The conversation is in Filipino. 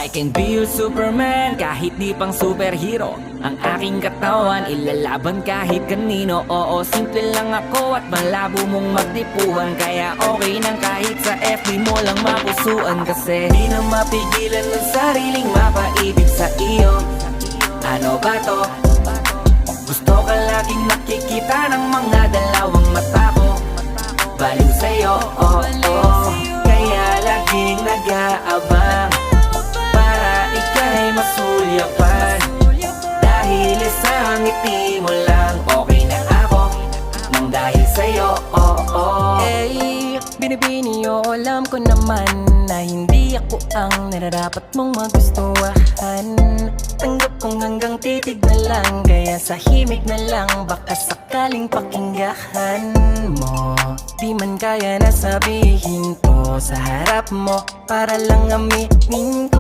can be your Superman kahit di pang superhero. Ang aking katawan ilalaban kahit kanino. Oo, simple lang ako at malabo mong magdipuhan. Kaya okay nang kahit sa FB mo lang mapusuan. Kasi di na mapigilan ng sariling mapaibig sa iyo. Ano ba to? Gusto ka laging nakikita ng mga dalawang mata ko. Baliw sa'yo, oh, oh. Kaya laging nag-aabang para ika'y masulyapan. Dahil isang ngiti mo lang okay na ako nang dahil sa'yo, oh, oh. Hey, binibini o alam ko naman na hindi ako ang nararapat mong magustuhan. Tanggap kong hanggang titig na lang, kaya sa himig na lang baka sakaling pakinggahan mo. Di man kaya na sabihin to sa harap mo para lang aminin ko.